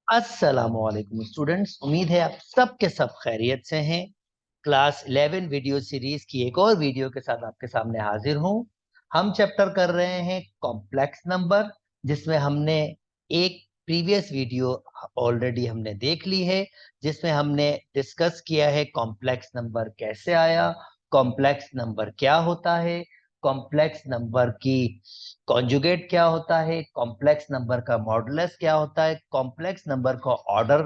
अस्सलामुअलैकुम स्टूडेंट्स, उम्मीद है आप सब के सब खैरियत से हैं। क्लास 11 वीडियो सीरीज की एक और वीडियो के साथ आपके सामने हाजिर हूं। हम चैप्टर कर रहे हैं कॉम्प्लेक्स नंबर, जिसमें हमने एक प्रीवियस वीडियो ऑलरेडी हमने देख ली है, जिसमें हमने डिस्कस किया है कॉम्प्लेक्स नंबर कैसे आया, कॉम्प्लेक्स नंबर क्या होता है, कॉम्प्लेक्स नंबर की कॉन्जुगेट क्या होता है, कॉम्प्लेक्स नंबर का मॉडुलस क्या होता है, कॉम्प्लेक्स नंबर को ऑर्डर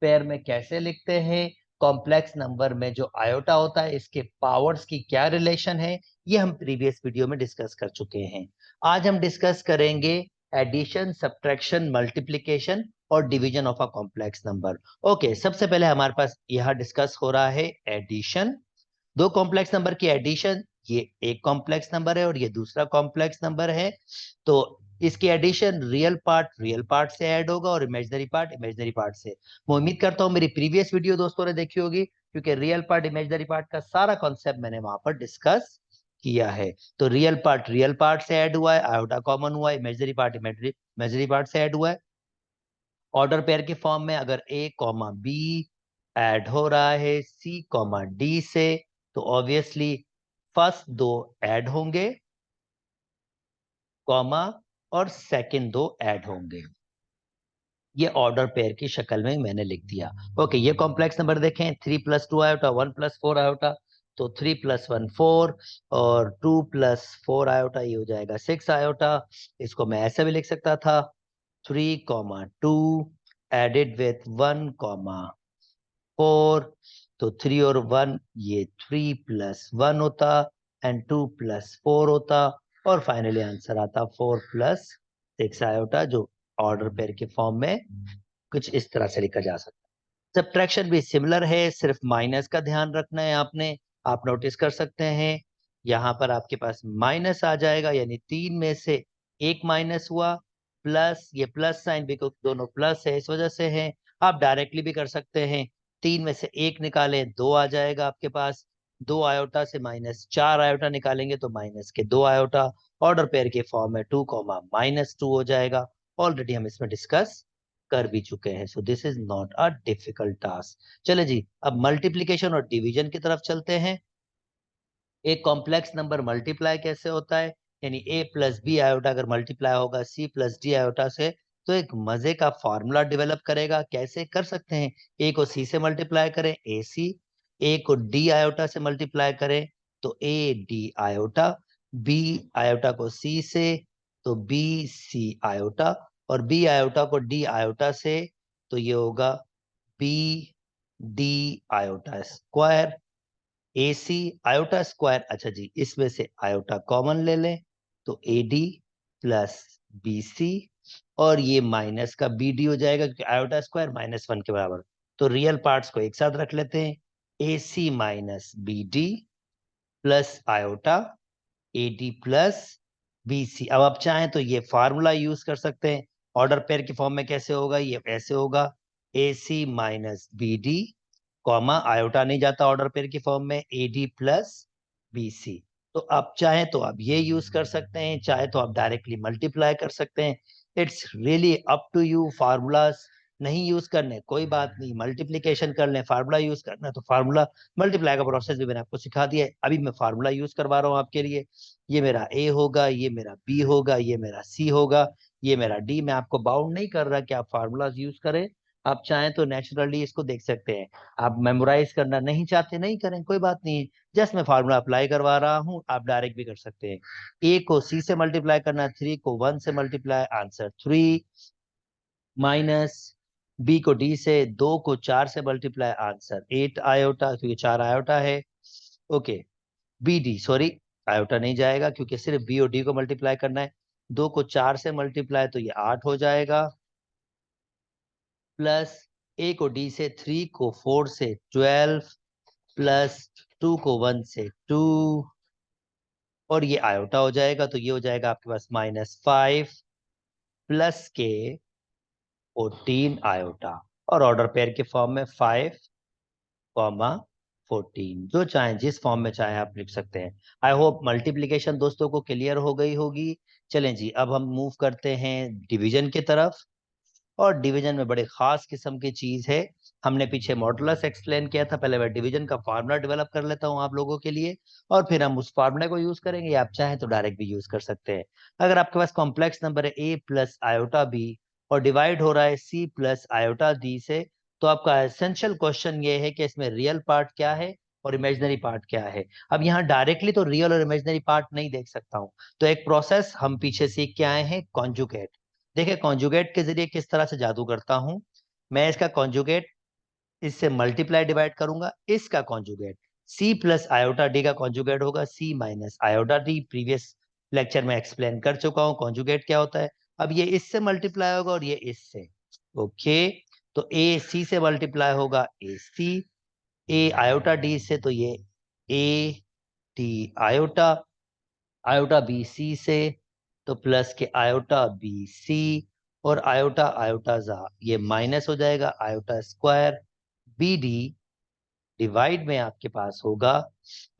पेयर में कैसे लिखते हैं, कॉम्प्लेक्स नंबर में जो आयोटा होता है इसके पावर्स की क्या रिलेशन है, ये हम प्रीवियस वीडियो में डिस्कस कर चुके हैं। आज हम डिस्कस करेंगे एडिशन, सब्ट्रैक्शन, मल्टीप्लिकेशन और division of a complex number. Okay, सबसे पहले हमारे पास यहाँ डिस्कस हो रहा है एडिशन। दो कॉम्प्लेक्स नंबर की एडिशन, ये एक कॉम्प्लेक्स नंबर है और ये दूसरा कॉम्प्लेक्स नंबर है। तो इसकी एडिशन रियल पार्ट से ऐड होगा और इमेजिनरी पार्ट से। मैं उम्मीद करता हूँ मेरी प्रीवियस वीडियो दोस्तों ने देखी होगी, क्योंकि रियल पार्ट इमेजिनरी पार्ट का सारा कॉन्सेप्ट मैंने वहां पर डिस्कस किया है। तो रियल पार्ट से ऐड हुआ है, आयोटा कॉमन हुआ है, इमेजिनरी पार्ट से ऐड हुआ है। ऑर्डर पेयर के फॉर्म में अगर ए कॉमा बी ऐड हो रहा है सी कॉमा डी से, तो ऑब्वियसली फर्स्ट दो ऐड होंगे, कॉमा, और सेकंड दो ऐड होंगे। ये ऑर्डर पेयर की शक्ल में मैंने लिख दिया। ओके, ये कॉम्प्लेक्स नंबर देखें, 3 + 2 आयोटा, 1 + 4 आयोटा। तो 3 + 1 4 और 2 + 4 आयोटा, ये हो जाएगा 6 आयोटा। इसको मैं ऐसे भी लिख सकता था, 3, 2 एडेड विथ 1, 4। तो 3 और 1, ये 3 + 1 होता एंड 2 + 4 होता, और फाइनली आंसर आता 4 + 6 आयोटा, जो ऑर्डर पेयर के फॉर्म में कुछ इस तरह से लिखा जा सकता है। सब्ट्रैक्शन भी सिमिलर है, सिर्फ माइनस का ध्यान रखना है आपने। आप नोटिस कर सकते हैं यहाँ पर आपके पास माइनस आ जाएगा, यानी 3 में से एक माइनस हुआ, प्लस ये प्लस साइन बिकॉज दोनों प्लस है इस वजह से है। आप डायरेक्टली भी कर सकते हैं, 3 में से एक निकालें, 2 आ जाएगा आपके पास। 2 आयोटा से -4 आयोटा निकालेंगे तो -2 आयोटा। ऑर्डर पेयर के फॉर्म में 2, -2 हो जाएगा। ऑलरेडी हम इसमें डिस्कस कर भी चुके हैं, so this is not a difficult task. चले जी, अब मल्टीप्लिकेशन और डिवीजन की तरफ चलते हैं। एक कॉम्प्लेक्स नंबर मल्टीप्लाई कैसे होता है, यानी a + b आयोटा अगर मल्टीप्लाई होगा c + d आयोटा से, तो एक मजे का फॉर्मूला डेवलप करेगा। कैसे कर सकते हैं, a को c से मल्टीप्लाई करें ac, a को d आयोटा से मल्टीप्लाई करें तो ad आयोटा, b आयोटा को c से तो bc आयोटा, और b आयोटा को d आयोटा से तो ये होगा bd iota square. AC iota square, अच्छा जी, इसमें से आयोटा कॉमन ले लें तो AD प्लस BC, और ये माइनस का BD हो जाएगा क्योंकि आयोटा स्क्वायर -1 के बराबर। तो रियल पार्ट्स को एक साथ रख लेते हैं, AC - BD plus iota AD plus BC। अब आप चाहें तो ये फार्मूला यूज कर सकते हैं। ऑर्डर पेयर के फॉर्म में कैसे होगा, ये ऐसे होगा, AC - BD कॉमा, आयोटा नहीं जाता ऑर्डर पेयर की फॉर्म में, AD प्लस BC। तो आप चाहें तो आप ये यूज कर सकते हैं, चाहे तो आप डायरेक्टली मल्टीप्लाई कर सकते हैं। It's really up to you. Formulas नहीं यूज करने कोई बात नहीं, मल्टीप्लीकेशन कर लें, फार्मूला यूज करना है तो फार्मूला, मल्टीप्लाई का प्रोसेस भी मैंने आपको सिखा दिया है। अभी मैं फार्मूला यूज करवा रहा हूँ आपके लिए। ये मेरा A होगा, ये मेरा B होगा, ये मेरा C होगा, ये मेरा D। मैं आपको बाउंड नहीं कर रहा कि आप फार्मूलाज यूज करें, आप चाहें तो नेचुरली इसको देख सकते हैं। आप मेमोराइज करना नहीं चाहते, नहीं करें, कोई बात नहीं है। जस्ट मैं फार्मूला अप्लाई करवा रहा हूं, आप डायरेक्ट भी कर सकते हैं। A को C से मल्टीप्लाई करना, 3 को 1 से मल्टीप्लाई, आंसर 3, माइनस B को D से, 2 को 4 से मल्टीप्लाई, आंसर 8 आयोटा, क्योंकि 4 आयोटा है। ओके, BD, सॉरी, आयोटा नहीं जाएगा क्योंकि सिर्फ B और D को मल्टीप्लाई करना है। 2 को 4 से मल्टीप्लाई तो ये 8 हो जाएगा, प्लस A को D से, 3 को 4 से 12, प्लस 2 को 1 से 2, और ये आयोटा हो जाएगा तो ये हो जाएगा आपके पास -5 प्लस के 14 आयोटा। और ऑर्डर पेयर के फॉर्म में 5, 14, जो चाहें जिस फॉर्म में चाहें आप लिख सकते हैं। आई होप मल्टीप्लीकेशन दोस्तों को क्लियर हो गई होगी। चलें जी, अब हम मूव करते हैं डिवीजन की तरफ। और डिवीजन में बड़े खास किस्म की चीज है। हमने पीछे मॉडुलस एक्सप्लेन किया था, पहले मैं डिवीजन का फार्मूला डेवलप कर लेता हूँ आप लोगों के लिए, और फिर हम उस फार्मूले को यूज करेंगे, या आप चाहें तो डायरेक्ट भी यूज कर सकते हैं। अगर आपके पास कॉम्प्लेक्स नंबर है a प्लस आयोटा b और डिवाइड हो रहा है c प्लस आयोटा d से, तो आपका एसेंशियल क्वेश्चन ये है कि इसमें रियल पार्ट क्या है और इमेजिनरी पार्ट क्या है। अब यहाँ डायरेक्टली तो रियल और इमेजिनरी पार्ट नहीं देख सकता हूँ, तो एक प्रोसेस हम पीछे सीख के आए हैं, कॉन्जुगेट। देखिए कॉन्जुगेट के जरिए किस तरह से जादू करता हूं मैं। इसका कॉन्जुगेट, इससे मल्टीप्लाई डिवाइड करूंगा, इसका conjugate c plus iota D का कॉन्जुगेट होगा c minus iota D. Previous lecture में एक्सप्लेन कर चुका हूं कॉन्जुगेट क्या होता है। अब ये इससे मल्टीप्लाई होगा और ये इससे। ओके, तो a c से मल्टीप्लाई होगा a c, a iota d से तो ये a t आयोटा, आयोटा बी सी से तो प्लस के आयोटा बी सी, और आयोटा आयोटा जा ये माइनस हो जाएगा, iota square B D divide में आपके पास होगा।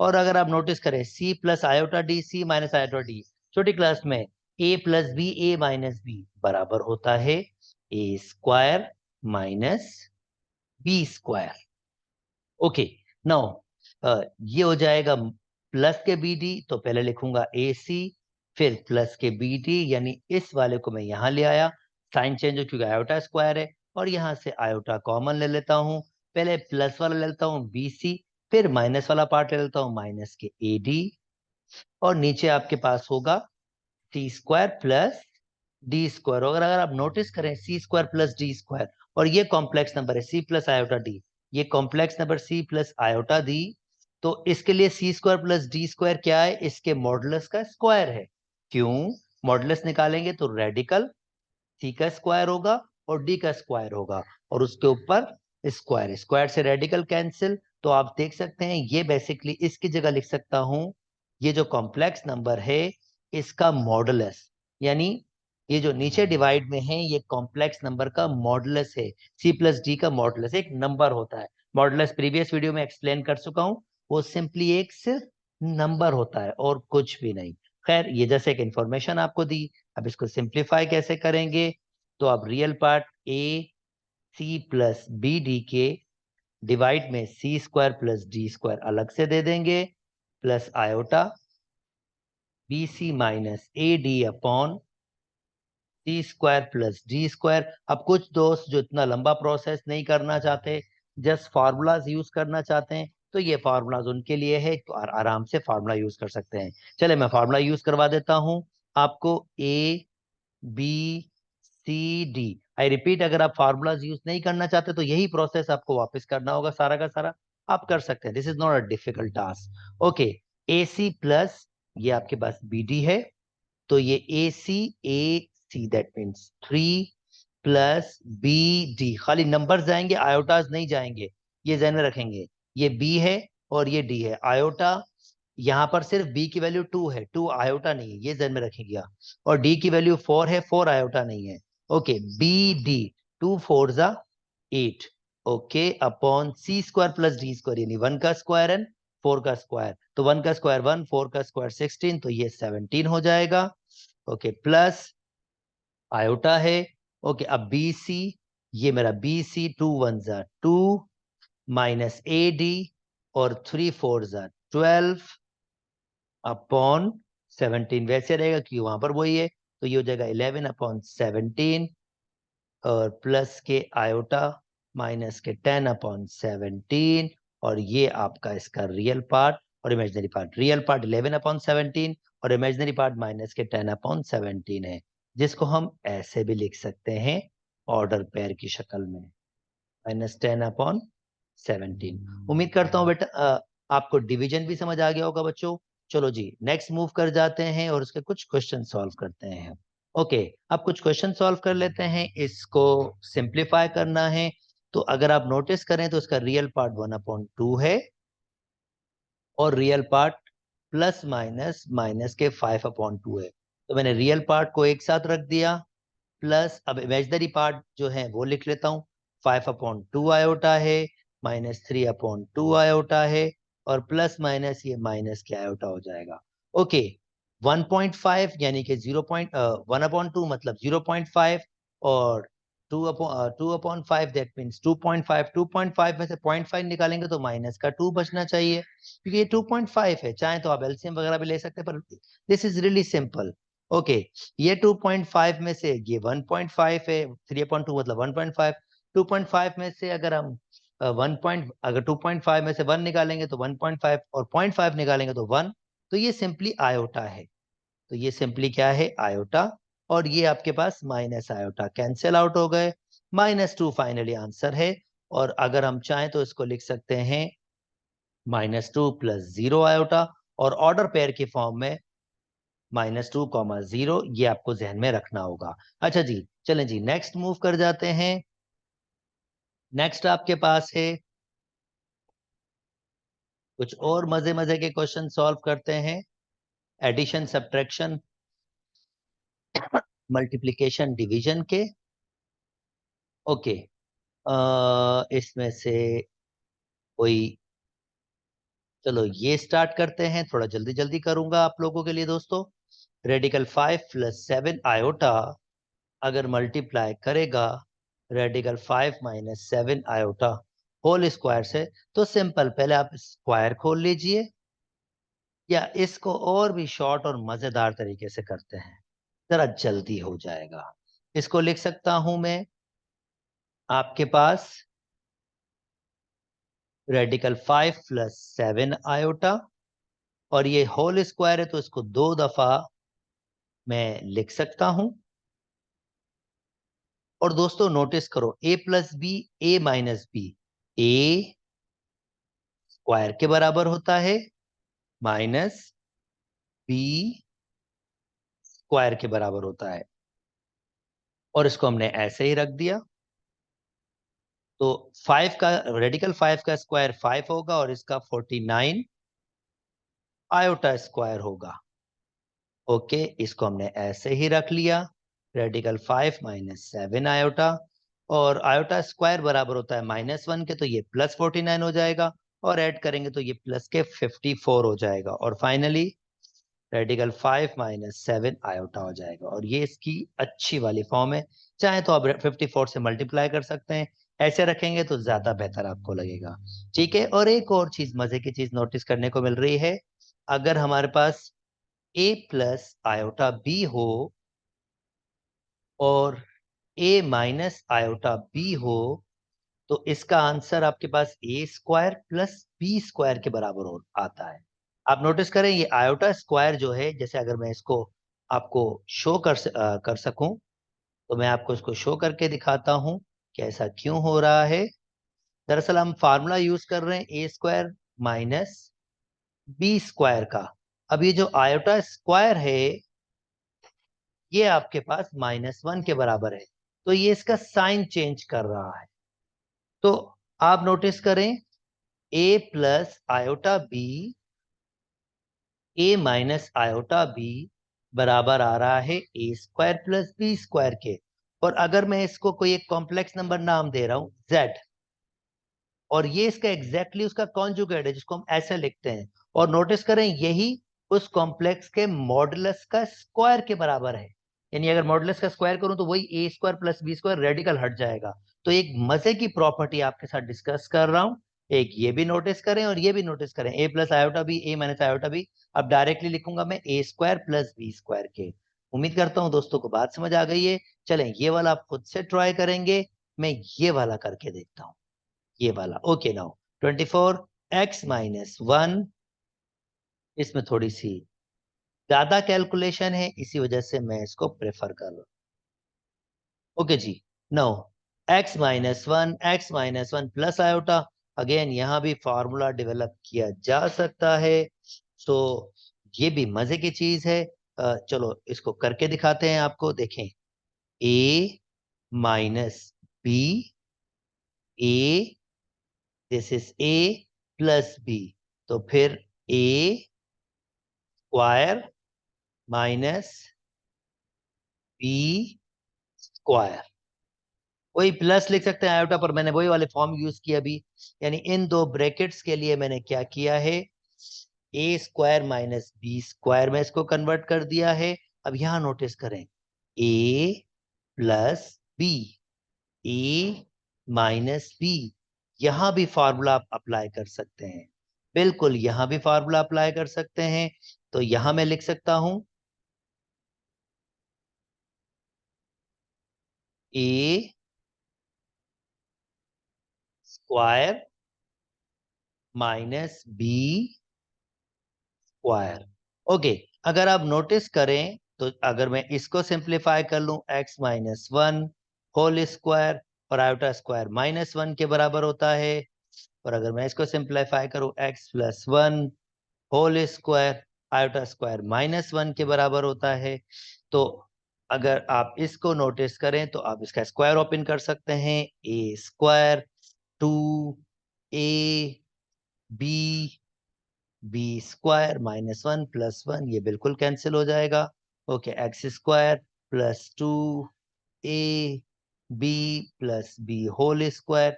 और अगर आप नोटिस करें C plus iota D C minus iota D, छोटी क्लास में A plus B A minus B बराबर होता है A square minus B square. Okay, now ये हो जाएगा प्लस के बी डी, तो पहले लिखूंगा ए सी, फिर प्लस के बी डी, यानी इस वाले को मैं यहां ले आया, साइन चेंज हो क्योंकि आयोटा स्क्वायर है, और यहां से आयोटा कॉमन ले लेता हूं। पहले प्लस वाला ले लेता हूं बी सी, फिर माइनस वाला पार्ट ले लेता हूं माइनस के ए डी, और नीचे आपके पास होगा c square plus d square. अगर अगर आप नोटिस करें c square plus d square, और ये कॉम्प्लेक्स नंबर है सी प्लस आयोटा डी, ये complex number c plus iota d, तो इसके लिए c square plus d square क्या है, इसके मॉडुलस का स्क्वायर है। क्यों? मॉडुलस निकालेंगे तो रेडिकल सी का स्क्वायर होगा और डी का स्क्वायर होगा, और उसके ऊपर स्क्वायर, स्क्वायर से रेडिकल कैंसिल। तो आप देख सकते हैं ये बेसिकली इसकी जगह लिख सकता हूं, ये जो कॉम्प्लेक्स नंबर है इसका मॉडुलस, यानी ये जो नीचे डिवाइड में है ये कॉम्प्लेक्स नंबर का मॉडुलस है। सी प्लस डी का मॉडुलस एक नंबर होता है, मॉडुलस प्रीवियस वीडियो में एक्सप्लेन कर चुका हूं, वो सिंपली एक सिर्फ नंबर होता है और कुछ भी नहीं। खैर, ये जैसे एक इंफॉर्मेशन आपको दी। अब इसको सिंप्लीफाई कैसे करेंगे, तो आप real part a C plus B d के डिवाइड में c square plus d square अलग से दे देंगे, plus iota b c minus a d upon c square plus d square. अब कुछ दोस्त जो इतना लंबा प्रोसेस नहीं करना चाहते, जस्ट फार्मूलाज यूज करना चाहते हैं, तो ये फार्मूलाज उनके लिए है, तो आराम से फार्मूला यूज कर सकते हैं। चले मैं फार्मूला यूज करवा देता हूं आपको। A b c d, I repeat, अगर आप फार्मूलाज यूज नहीं करना चाहते तो यही प्रोसेस आपको वापस करना होगा, सारा का सारा आप कर सकते हैं, this is not a difficult task. Okay, A C plus ये आपके पास बी डी है, तो ये A C that means 3 plus B D, खाली नंबर जाएंगे आयोटाज नहीं जाएंगे, ये ध्यान में रखेंगे। ये बी है और ये डी है, आयोटा यहाँ पर सिर्फ बी की वैल्यू 2 है, 2 आयोटा नहीं है, ये ध्यान में रखेंगे। और डी की वैल्यू 4 है, 4 आयोटा नहीं है। ओके, बी डी 2 4 जा 8, okay, upon c square plus d square, यानी 1 का स्क्वायर एंड 4 का स्क्वायर, तो 1 का स्क्वायर 1, 4 का स्क्वायर 16, तो ये 17 हो जाएगा। ओके, प्लस आयोटा है। ओके, अब बी सी, ये मेरा बी सी 2 1 जा 2 माइनस ए डी, और 3 4 जा 12 अपॉन 17, वैसे रहेगा क्योंकि वहां पर वही है, तो ये हो जाएगा 11 अपॉन 17, और प्लस के आयोटा माइनस के 10 अपॉन 17, और ये आपका इसका रियल पार्ट और imaginary part. Real part 11 upon 17 और इमेजिनरी पार्ट माइनस के 10 अपॉन 17 है, जिसको हम ऐसे भी लिख सकते हैं ऑर्डर पेयर की शक्ल में, -10/17। उम्मीद करता हूँ बेटा आपको डिवीजन भी समझ आ गया होगा बच्चों। चलो जी, नेक्स्ट मूव कर जाते हैं और उसके कुछ क्वेश्चन सॉल्व करते हैं। ओके, अब कुछ क्वेश्चन सॉल्व कर लेते हैं, इसको सिंप्लीफाई करना है। तो अगर आप नोटिस करें तो इसका रियल पार्ट 1/2 है, और real part plus minus minus के 5/2 है, तो मैंने रियल पार्ट को एक साथ रख दिया, प्लस अब इमेजिनरी पार्ट जो है वो लिख लेता हूँ, 5/2 आयोटा है, -3/2 आयोटा है, और प्लस माइनस ये माइनस के आयोटा हो जाएगा। ओके, 1.5 यानी कि 1/2 मतलब 0.5, और 2/5 दैट मीन्स 2.5 2.5 में से 0.5 निकालेंगे तो माइनस का 2 बचना चाहिए, क्योंकि ये 2.5 है। चाहे तो आप एलसीएम वगैरह भी ले सकते हैं, पर this is really simple. Okay, ये 2.5 में से ये 1.5 है, 3/2 मतलब 1.5। 2.5 में से अगर हम 2.5 में से 1 निकालेंगे तो 1.5, और 0.5 निकालेंगे तो 1। तो ये सिंपली आयोटा है। तो ये सिंपली क्या है, आयोटा। और ये आपके पास माइनस आयोटा कैंसिल आउट हो गए। -2 फाइनली आंसर है। और अगर हम चाहें तो इसको लिख सकते हैं -2 + 0 आयोटा, और ऑर्डर पेयर की फॉर्म में -2, 0। ये आपको जहन में रखना होगा। अच्छा जी, चलें जी, नेक्स्ट मूव कर जाते हैं। नेक्स्ट आपके पास है कुछ और मजे मजे के क्वेश्चन सॉल्व करते हैं। एडिशन, सब्ट्रैक्शन, मल्टीप्लिकेशन, डिवीजन के। ओके, इसमें से कोई, चलो ये स्टार्ट करते हैं। थोड़ा जल्दी जल्दी करूंगा आप लोगों के लिए दोस्तों। रेडिकल 5 + 7 आयोटा अगर मल्टीप्लाई करेगा रेडिकल 5 - 7 आयोटा होल स्क्वायर से, तो सिंपल, पहले आप स्क्वायर खोल लीजिए, या इसको और भी शॉर्ट और मजेदार तरीके से करते हैं, जरा जल्दी हो जाएगा। इसको लिख सकता हूं मैं आपके पास रेडिकल 5 + 7 आयोटा, और ये होल स्क्वायर है तो इसको 2 दफा मैं लिख सकता हूं। और दोस्तों नोटिस करो, a + b, a - b, a square के बराबर होता है माइनस b स्क्वायर के बराबर होता है, और इसको हमने ऐसे ही रख दिया। तो 5 का रेडिकल 5 का स्क्वायर 5 होगा, और इसका 49 आयोटा स्क्वायर होगा। ओके, इसको हमने ऐसे ही रख लिया, रेडिकल 5 - 7 आयोटा, और आयोटा स्क्वायर बराबर होता है -1 के, तो ये +49 हो जाएगा, और ऐड करेंगे तो ये प्लस के 54 हो जाएगा, और फाइनली रेडिकल 5 - 7 आयोटा हो जाएगा। और ये इसकी अच्छी वाली फॉर्म है। चाहे तो आप 54 से मल्टीप्लाई कर सकते हैं, ऐसे रखेंगे तो ज्यादा बेहतर आपको लगेगा। ठीक है, और एक और चीज, मजे की चीज नोटिस करने को मिल रही है। अगर हमारे पास a + आयोटा b हो और a - आयोटा b हो, तो इसका आंसर आपके पास a² + b² के बराबर आता है। आप नोटिस करें, ये आयोटा स्क्वायर जो है, जैसे अगर मैं इसको आपको शो कर सकूं, तो मैं आपको इसको शो करके दिखाता हूं कि ऐसा क्यों हो रहा है। दरअसल हम फार्मूला यूज कर रहे हैं a² - b² का। अब ये जो आयोटा स्क्वायर है, ये आपके पास -1 के बराबर है, तो ये इसका साइन चेंज कर रहा है। तो आप नोटिस करें, a + iota b, a - iota b बराबर आ रहा है a² + b² के। और अगर मैं इसको कोई एक कॉम्प्लेक्स नंबर नाम दे रहा हूं z, और ये इसका एग्जैक्टली उसका कॉन्जुगेट है, जिसको हम ऐसे लिखते हैं। और नोटिस करें, यही उस कॉम्प्लेक्स के मॉडुलस का स्क्वायर के बराबर है। यानी अगर मॉडुलस का स्क्वायर करूं तो वही a² + b² रेडिकल हट जाएगा। तो एक मजे की प्रॉपर्टी आपके साथ डिस्कस कर रहा हूं, एक ये भी नोटिस करें और ये भी नोटिस करें, a + iota b, a - iota b। अब डायरेक्टली लिखूंगा मैं a² + b² के। उम्मीद करता हूं दोस्तों को बात समझ आ गई है। चलें, ये वाला आप खुद से ट्राई करेंगे, मैं ये वाला करके देखता हूं। ये वाला, ओके, नाउ 24x - 1, इसमें थोड़ी सी ज्यादा कैलकुलेशन है, इसी वजह से मैं इसको प्रेफर कर रहा हूं। ओके जी, now x - 1 plus iota, again यहां भी फॉर्मूला डेवलप किया जा सकता है। तो ये भी मजे की चीज है। चलो इसको करके दिखाते हैं आपको, देखें, a - b, a, this is a + b, तो फिर a square minus b square. वही प्लस लिख सकते हैं आयोटा पर, मैंने वही वाले फॉर्म यूज किया अभी। यानी इन दो ब्रैकेट्स के लिए मैंने क्या किया है, a² - b² में इसको कन्वर्ट कर दिया है। अब यहां नोटिस करें, a + b, a minus b, यहां भी फॉर्मूला आप अप्लाई कर सकते हैं, बिल्कुल यहां भी फॉर्मूला अप्लाई कर सकते हैं। तो यहां मैं लिख सकता हूं A square minus B square. Okay, अगर आप नोटिस करें तो अगर मैं इसको सिंप्लीफाई कर लूं, x minus one whole square और आयोटा स्क्वायर माइनस वन के बराबर होता है। और अगर मैं इसको सिंप्लीफाई करूं, x plus one whole square iota square minus one के बराबर होता है। तो अगर आप इसको नोटिस करें तो आप इसका स्क्वायर ओपन कर सकते हैं, A square two A B B square minus one plus one, ये बिल्कुल कैंसिल हो जाएगा। Okay, X square plus two A B plus B whole square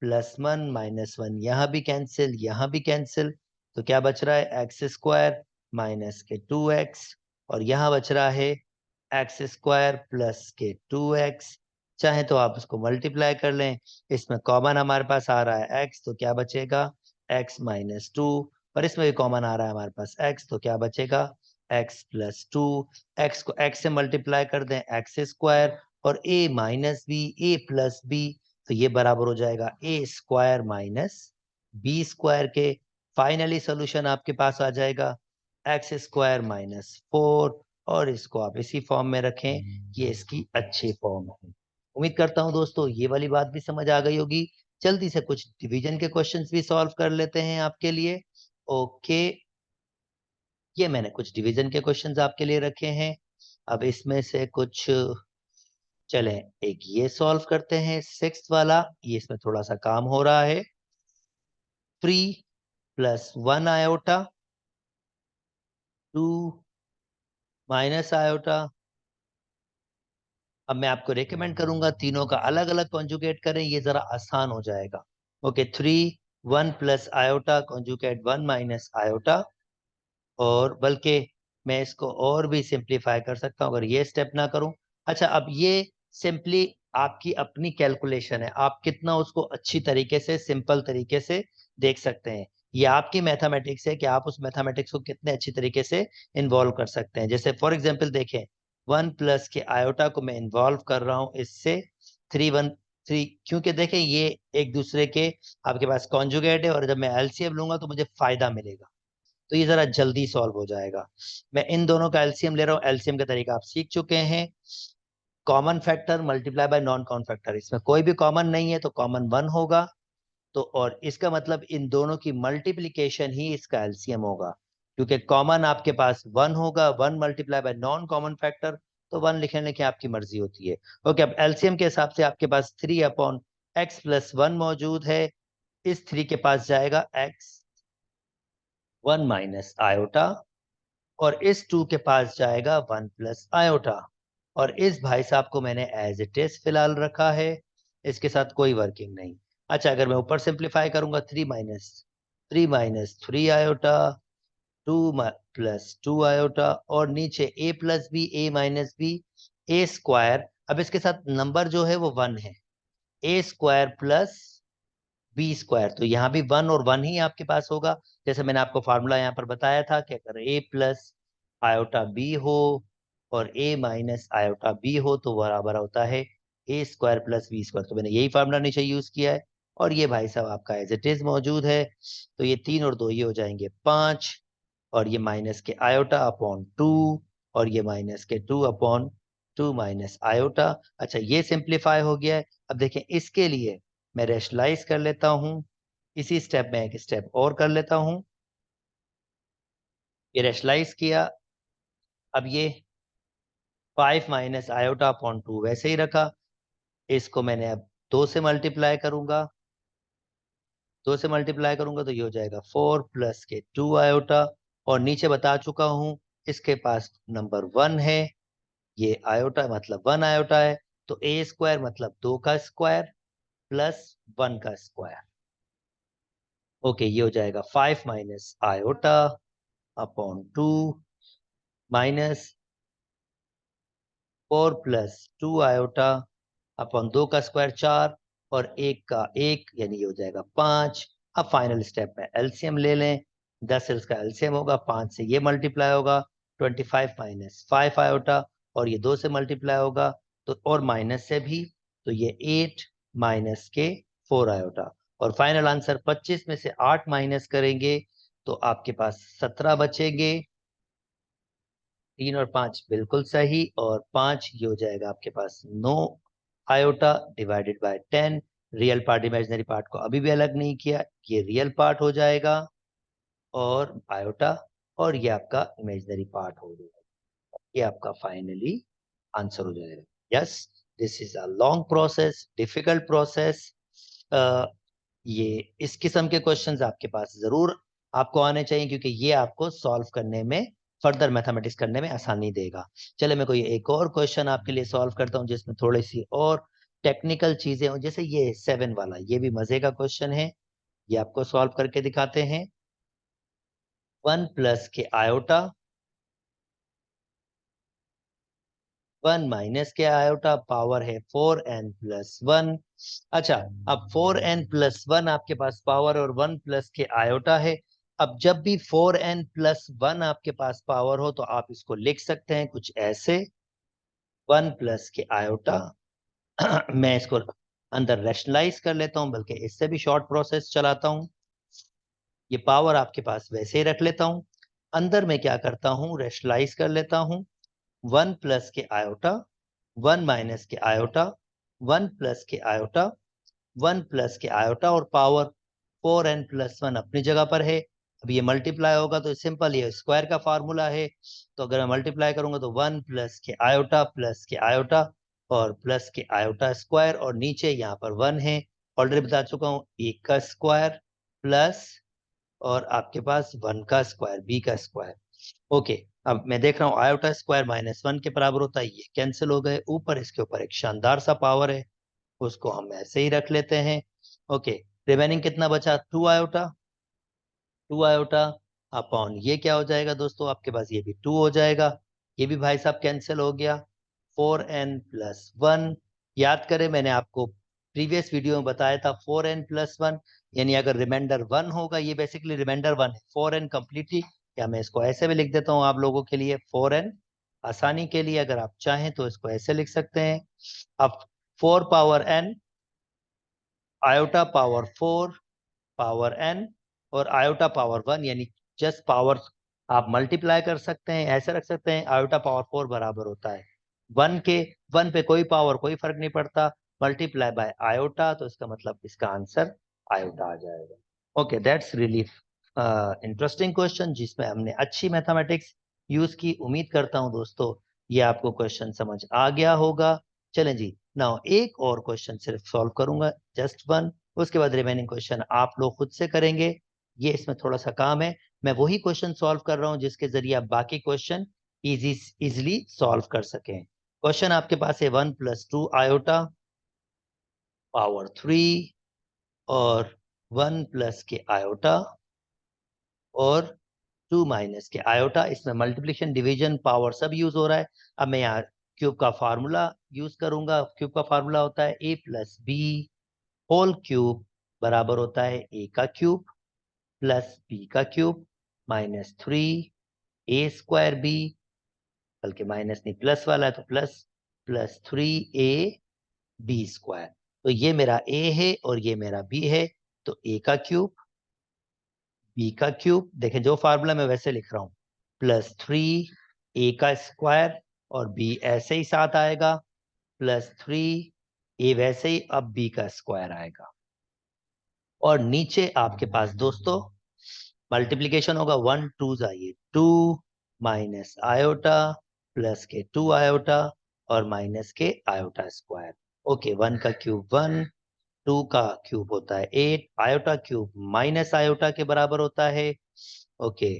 plus one minus one, यहाँ भी कैंसिल, यहाँ भी कैंसिल। तो क्या बच रहा है, एक्स स्क्वायर माइनस के टू एक्स, और यहाँ बच रहा है एक्स स्क्वायर प्लस के टू एक्स। चाहे तो आप उसको मल्टीप्लाई कर लें, इसमें कॉमन हमारे पास आ रहा है एक्स, तो क्या बचेगा एक्स माइनस टू, और इसमें भी कॉमन आ रहा है हमारे पास एक्स, तो क्या बचेगा एक्स प्लस टू। एक्स को एक्स से मल्टीप्लाई कर दें, एक्स स्क्वायर और ए माइनस बी ए प्लस बी, तो ये बराबर हो जाएगा ए स्क्वायर माइनस बी स्क्वायर के। फाइनली सोल्यूशन आपके पास आ जाएगा एक्स स्क्वायर माइनस फोर, और इसको आप इसी फॉर्म में रखें, ये इसकी अच्छी फॉर्म है। उम्मीद करता हूं दोस्तों ये वाली बात भी समझ आ गई होगी। जल्दी से कुछ डिवीजन के क्वेश्चंस भी सॉल्व कर लेते हैं आपके लिए। ओके, ये मैंने कुछ डिवीजन के क्वेश्चंस आपके लिए रखे हैं। अब इसमें से कुछ, चलें एक ये सॉल्व करते हैं, सिक्स्थ वाला, ये इसमें थोड़ा सा काम हो रहा है। Three plus one iota two minus iota. अब मैं आपको रेकमेंड करूंगा तीनों का अलग अलग कॉन्जुगेट करें, ये जरा आसान हो जाएगा। Okay, three one plus iota conjugate one minus iota, और बल्कि मैं इसको और भी सिंप्लीफाई कर सकता हूं अगर ये स्टेप ना करूं। अच्छा, अब ये सिंपली आपकी अपनी कैलकुलेशन है, आप कितना उसको अच्छी तरीके से सिंपल तरीके से देख सकते हैं। ये आपकी मैथमेटिक्स है कि आप उस मैथमेटिक्स को कितने अच्छी तरीके से इन्वॉल्व कर सकते हैं। जैसे फॉर एग्जाम्पल देखें, वन प्लस के आयोटा को मैं इन्वॉल्व कर रहा हूं इससे, थ्री वन थ्री, क्योंकि देखें ये एक दूसरे के आपके पास कॉन्जुगेट है, और जब मैं एलसीएम लूंगा तो मुझे फायदा मिलेगा, तो ये जरा जल्दी सॉल्व हो जाएगा। मैं इन दोनों का एलसीएम ले रहा हूँ, एलसीएम का तरीका आप सीख चुके हैं। Common factor multiply by non common factor, इसमें कोई भी कॉमन नहीं है तो कॉमन वन होगा, तो और इसका मतलब इन दोनों की मल्टीप्लीकेशन ही इसका एलसीएम होगा, क्योंकि कॉमन आपके पास वन होगा, one multiply by non common factor, तो वन लिखने की आपकी मर्जी होती है। ओके, अब एलसीएम के हिसाब से आपके पास three upon X plus one मौजूद है, इस थ्री के पास जाएगा एक्स वन माइनस आयोटा, और इस टू के पास जाएगा वन प्लस आयोटा, और इस भाई साहब को मैंने एज इट इज फिलहाल रखा है, इसके साथ कोई वर्किंग नहीं। अच्छा, अगर मैं ऊपर सिंप्लीफाई करूंगा, three minus three iota two plus two iota, और नीचे ए plus B A minus B A square, अब इसके साथ नंबर जो है वो वन है, A square plus B square, तो यहाँ भी वन और वन ही आपके पास होगा। जैसे मैंने आपको फार्मूला यहाँ पर बताया था कि अगर ए प्लस आयोटा बी हो और ए माइनस आयोटा बी हो तो बराबर होता है A square plus B square, तो मैंने यही फार्मूला नीचे यूज किया है, और ये भाई साहब आपका एज इट इज मौजूद है। तो ये तीन और दो ये हो जाएंगे पांच, और ये माइनस के आयोटा अपॉन टू, और ये माइनस के two upon two minus iota. अच्छा, ये सिंप्लीफाई हो गया है। अब देखें इसके लिए मैं रेशनलाइज कर लेता हूं, इसी स्टेप में एक स्टेप और कर लेता हूं, ये रेशनलाइज किया। अब ये five minus iota upon two वैसे ही रखा, इसको मैंने अब दो से मल्टीप्लाई करूंगा, दो से मल्टीप्लाई करूंगा तो ये हो जाएगा फोर प्लस के टू आयोटा, और नीचे बता चुका हूं इसके पास नंबर वन है, ये आयोटा मतलब वन आयोटा है, तो ए स्क्वायर मतलब दो का स्क्वायर प्लस वन का स्क्वायर। ओके, ये हो जाएगा five minus iota upon two minus four plus two iota upon 2 का स्क्वायर 4 और 1 का 1 यानी ये हो जाएगा 5। अब फाइनल स्टेप में एलसीएम ले लें, 10 से इसका एलसीएम होगा, 5 से ये मल्टीप्लाई होगा 25 माइनस 5 आयोटा, और ये 2 से मल्टीप्लाई होगा तो और माइनस से भी, तो ये 8 माइनस के 4 आयोटा। और फाइनल आंसर 25 में से 8 माइनस करेंगे तो आपके पास 17 बचेंगे। 3 और 5 बिल्कुल सही, और 5 ये हो जाएगा आपके पास 9 iota divided by 10। Real part imaginary part को अभी भी अलग नहीं किया, ये रियल पार्ट हो जाएगा और आयोटा, और ये आपका इमेजिनरी पार्ट हो जाएगा। ये आपका फाइनली आंसर हो जाएगा। Yes, this is a long process, difficult process. ये इस किस्म के क्वेश्चंस आपके पास जरूर आपको आने चाहिए, क्योंकि ये आपको सॉल्व करने में, फर्दर मैथमेटिक्स करने में आसानी देगा। चले मैं कोई एक और क्वेश्चन आपके लिए सॉल्व करता हूँ जिसमें थोड़ी सी और टेक्निकल चीजें हो, जैसे ये 7 वाला, ये भी मजे का क्वेश्चन है, ये आपको सॉल्व करके दिखाते हैं। 1 प्लस के आयोटा, 1 माइनस के आयोटा, पावर है 4n प्लस 1। अच्छा, अब 4n प्लस 1 आपके पास पावर और 1 प्लस के आयोटा है। अब जब भी 4n प्लस 1 आपके पास पावर हो तो आप इसको लिख सकते हैं कुछ ऐसे, 1 प्लस के आयोटा मैं इसको अंदर रैशनलाइज कर लेता हूं, बल्कि इससे भी शॉर्ट प्रोसेस चलाता हूं। ये पावर आपके पास वैसे ही रख लेता हूं, अंदर में क्या करता हूं, रैशनलाइज कर लेता हूं। 1 प्लस के आयोटा, 1 माइनस के आयोटा, 1 प्लस के आयोटा, 1 प्लस के आयोटा, और पावर 4n प्लस 1 अपनी जगह पर है। अब ये मल्टीप्लाई होगा तो सिंपल, ये स्क्वायर का फार्मूला है, तो अगर मैं मल्टीप्लाई करूंगा तो 1 प्लस के आयोटा और प्लस के आयोटा स्क्वायर, और नीचे यहाँ पर 1 है, ऑलरेडी बता चुका हूँ, ए का स्क्वायर प्लस और आपके पास 1 का स्क्वायर, बी का स्क्वायर। ओके, अब मैं देख रहा हूँ आयोटा स्क्वायर माइनस 1 के बराबर होता है, ये कैंसिल हो गए, ऊपर इसके ऊपर एक शानदार सा पावर है, उसको हम ऐसे ही रख लेते हैं। ओके, रिमेनिंग कितना बचा, 2 आयोटा, 2 आयोटा अपॉन ये क्या हो जाएगा दोस्तों, आपके पास ये भी 2 हो जाएगा, ये भी भाई साहब कैंसिल हो गया। 4n प्लस 1, याद करें मैंने आपको प्रीवियस वीडियो में बताया था 4n प्लस 1 यानी अगर रिमाइंडर 1 होगा, ये बेसिकली रिमाइंडर 1 है, 4n कंप्लीटली, या मैं इसको ऐसे भी लिख देता हूँ आप लोगों के लिए, 4n आसानी के लिए अगर आप चाहें तो इसको ऐसे लिख सकते हैं। अब 4 power n, iota power 4 power n और आयोटा पावर 1, यानी जस्ट पावर आप मल्टीप्लाई कर सकते हैं, ऐसे रख सकते हैं, आयोटा पावर 4 बराबर होता है 1 के। 1 पे कोई पावर कोई फर्क नहीं पड़ता, मल्टीप्लाई बाय आयोटा, तो इसका मतलब इसका आंसर आयोटा आ जाएगा। Okay, that's really interesting question जिसमें हमने अच्छी मैथमेटिक्स यूज की। उम्मीद करता हूं दोस्तों ये आपको क्वेश्चन समझ आ गया होगा। चलें जी, नाउ एक और क्वेश्चन सिर्फ सॉल्व करूंगा, जस्ट वन, उसके बाद रिमेनिंग क्वेश्चन आप लोग खुद से करेंगे। ये इसमें थोड़ा सा काम है, मैं वही क्वेश्चन सॉल्व कर रहा हूं जिसके जरिए आप बाकी क्वेश्चन इजीली सॉल्व कर सकें। क्वेश्चन आपके पास है 1 प्लस 2 आयोटा पावर 3 और 1 प्लस के आयोटा और 2 माइनस के आयोटा, इसमें मल्टीप्लिकेशन डिवीजन पावर सब यूज हो रहा है। अब मैं यहाँ क्यूब का फार्मूला यूज करूंगा, क्यूब का फार्मूला होता है a plus B whole cube बराबर होता है a का क्यूब प्लस b का क्यूब माइनस 3 a² b, बल्कि माइनस नहीं प्लस वाला है तो प्लस, प्लस 3 a b²। तो ये मेरा a है और ये मेरा b है, तो a का क्यूब, b का क्यूब, देखें जो फार्मूला मैं वैसे लिख रहा हूं, प्लस 3 a का स्क्वायर और b ऐसे ही साथ आएगा, प्लस 3 a वैसे ही, अब b का स्क्वायर आएगा, और नीचे आपके पास दोस्तों मल्टीप्लीकेशन होगा, 1 2 जाइए 2 माइनस आयोटा प्लस के 2 आयोटा और माइनस के आयोटा स्क्वायर। ओके, 1 का क्यूब 1, 2 का क्यूब होता है 8, आयोटा क्यूब माइनस आयोटा के बराबर होता है। ओके,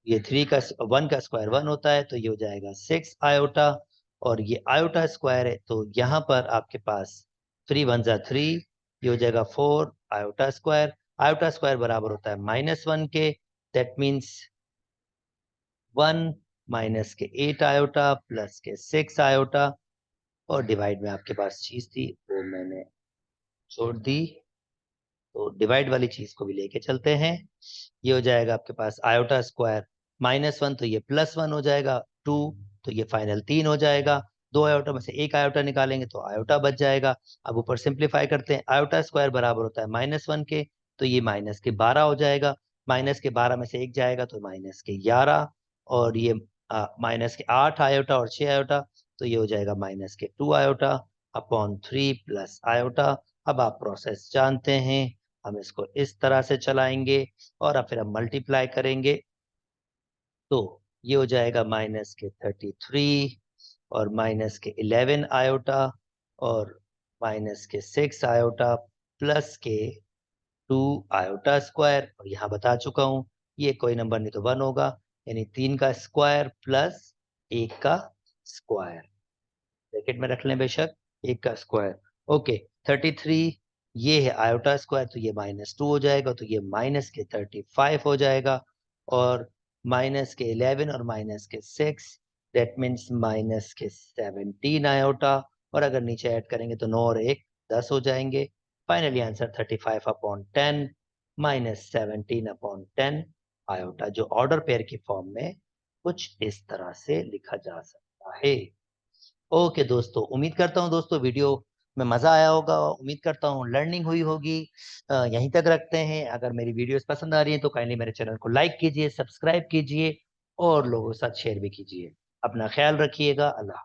ये 3 का 1 का स्क्वायर 1 होता है, तो ये हो जाएगा 6 आयोटा, और ये आयोटा स्क्वायर है तो यहाँ पर आपके पास 3 1 जा 3, ये हो जाएगा 4 आयोटा स्क्वायर। आयोटा स्क्वायर बराबर होता है -1 के, दैट मीन्स 1 माइनस के 8 आयोटा प्लस के 6 आयोटा, और डिवाइड में आपके पास चीज थी वो मैंने छोड़ दी। तो डिवाइड वाली चीज को भी लेके चलते हैं। ये हो जाएगा आपके पास आयोटा स्क्वायर -1, तो ये +1 हो जाएगा। 2 तो ये फाइनल 3 हो जाएगा। 2 आयोटा में से एक आयोटा निकालेंगे तो आयोटा बच जाएगा। अब ऊपर सिंप्लीफाई करते हैं। आयोटा स्क्वायर बराबर होता है -1 के, तो ये -12 हो जाएगा। -12 में से एक जाएगा तो -11, और ये -8 आयोटा और 6 आयोटा, तो ये हो जाएगा -2 आयोटा अपॉन 3 प्लस आयोटा। अब आप प्रोसेस जानते हैं, हम इसको इस तरह से चलाएंगे और अब फिर हम मल्टीप्लाई करेंगे। तो ये हो जाएगा -33 और -11 आयोटा और -6 आयोटा प्लस के 2 आयोटा स्क्वायर, और यहाँ बता चुका हूं ये कोई नंबर नहीं तो 1 होगा, यानी 3 का स्क्वायर प्लस 1 का स्क्वायर। ब्रैकेट में रख लें बेशक, 1 का स्क्वायर। ओके, 33 ये है आयोटा स्क्वायर, तो ये -2 हो जाएगा, तो ये -35 हो जाएगा। और -11 और -6, दैट मीन्स -17 आयोटा। और अगर नीचे ऐड करेंगे तो 9 और 1 10 हो जाएंगे। फाइनली आंसर 35/10 -17/10 आयोटा, जो ऑर्डर पेयर की फॉर्म में कुछ इस तरह से लिखा जा सकता है। ओके दोस्तों, उम्मीद करता हूँ दोस्तों वीडियो में मजा आया होगा। उम्मीद करता हूँ लर्निंग हुई होगी। यहीं तक रखते हैं। अगर मेरी वीडियोस पसंद आ रही हैं तो काइंडली मेरे चैनल को लाइक कीजिए, सब्सक्राइब कीजिए और लोगों के साथ शेयर भी कीजिए। अपना ख्याल रखिएगा। अल्लाह।